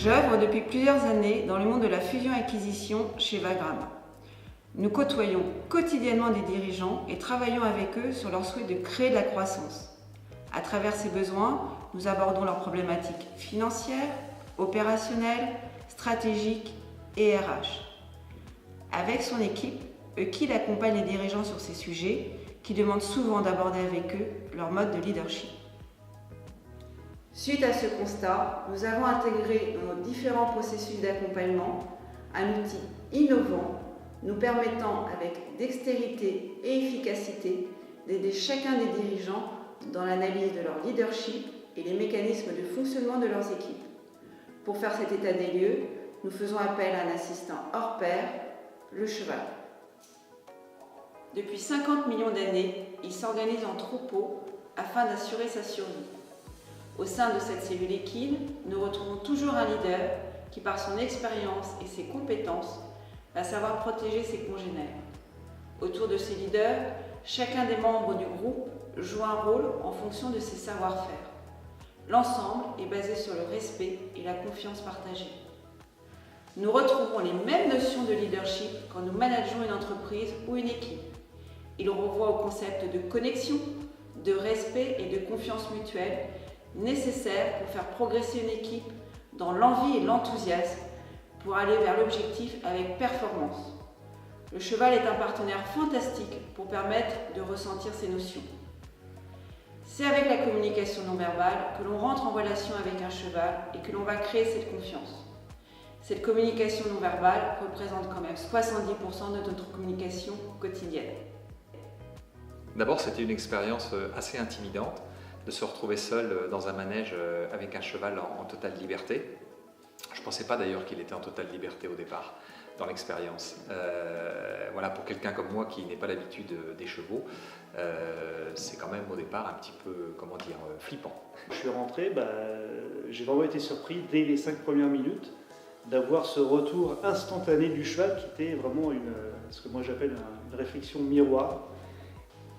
J'œuvre depuis plusieurs années dans le monde de la fusion-acquisition chez Wagram. Nous côtoyons quotidiennement des dirigeants et travaillons avec eux sur leur souhait de créer de la croissance. À travers ces besoins, nous abordons leurs problématiques financières, opérationnelles, stratégiques et RH. Avec son équipe, Eukil accompagne les dirigeants sur ces sujets qui demandent souvent d'aborder avec eux leur mode de leadership. Suite à ce constat, nous avons intégré dans nos différents processus d'accompagnement un outil innovant nous permettant avec dextérité et efficacité d'aider chacun des dirigeants dans l'analyse de leur leadership et les mécanismes de fonctionnement de leurs équipes. Pour faire cet état des lieux, nous faisons appel à un assistant hors pair, le cheval. Depuis 50 millions d'années, il s'organise en troupeau afin d'assurer sa survie. Au sein de cette cellule équine, nous retrouvons toujours un leader qui, par son expérience et ses compétences, va savoir protéger ses congénères. Autour de ces leaders, chacun des membres du groupe joue un rôle en fonction de ses savoir-faire. L'ensemble est basé sur le respect et la confiance partagée. Nous retrouvons les mêmes notions de leadership quand nous manageons une entreprise ou une équipe. Il renvoie au concept de connexion, de respect et de confiance mutuelle nécessaires pour faire progresser une équipe dans l'envie et l'enthousiasme pour aller vers l'objectif avec performance. Le cheval est un partenaire fantastique pour permettre de ressentir ces notions. C'est avec la communication non verbale que l'on rentre en relation avec un cheval et que l'on va créer cette confiance. Cette communication non verbale représente quand même 70% de notre communication quotidienne. D'abord, c'était une expérience assez intimidante de se retrouver seul dans un manège avec un cheval en totale liberté. Je ne pensais pas d'ailleurs qu'il était en totale liberté au départ dans l'expérience. Voilà, pour quelqu'un comme moi qui n'est pas l'habitude des chevaux, c'est quand même au départ un petit peu, flippant. Je suis rentré, j'ai vraiment été surpris dès les 5 premières minutes d'avoir ce retour instantané du cheval qui était vraiment ce que moi j'appelle une réflexion miroir.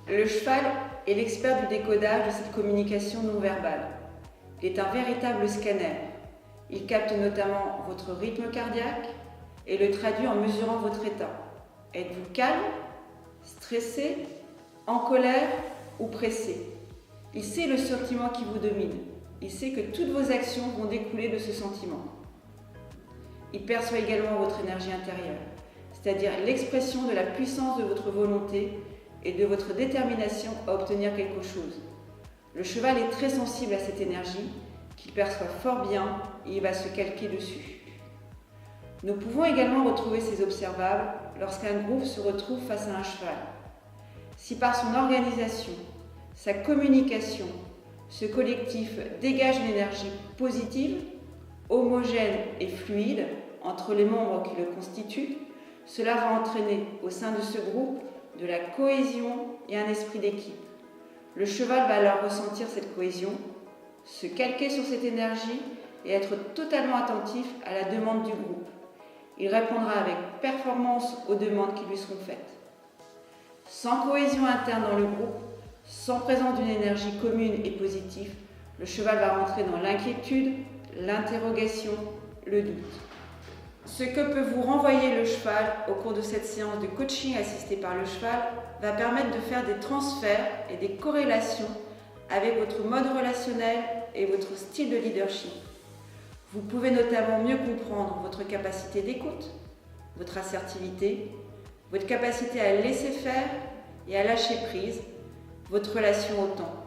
Le cheval est l'expert du décodage de cette communication non verbale. Il est un véritable scanner. Il capte notamment votre rythme cardiaque et le traduit en mesurant votre état. Êtes-vous calme, stressé, en colère ou pressé? Il sait le sentiment qui vous domine. Il sait que toutes vos actions vont découler de ce sentiment. Il perçoit également votre énergie intérieure, c'est-à-dire l'expression de la puissance de votre volonté et de votre détermination à obtenir quelque chose. Le cheval est très sensible à cette énergie qu'il perçoit fort bien et il va se calquer dessus. Nous pouvons également retrouver ces observables lorsqu'un groupe se retrouve face à un cheval. Si par son organisation, sa communication, ce collectif dégage une énergie positive, homogène et fluide entre les membres qui le constituent, cela va entraîner au sein de ce groupe de la cohésion et un esprit d'équipe. Le cheval va alors ressentir cette cohésion, se calquer sur cette énergie et être totalement attentif à la demande du groupe. Il répondra avec performance aux demandes qui lui seront faites. Sans cohésion interne dans le groupe, sans présence d'une énergie commune et positive, le cheval va rentrer dans l'inquiétude, l'interrogation, le doute. Ce que peut vous renvoyer le cheval au cours de cette séance de coaching assistée par le cheval va permettre de faire des transferts et des corrélations avec votre mode relationnel et votre style de leadership. Vous pouvez notamment mieux comprendre votre capacité d'écoute, votre assertivité, votre capacité à laisser faire et à lâcher prise, votre relation au temps.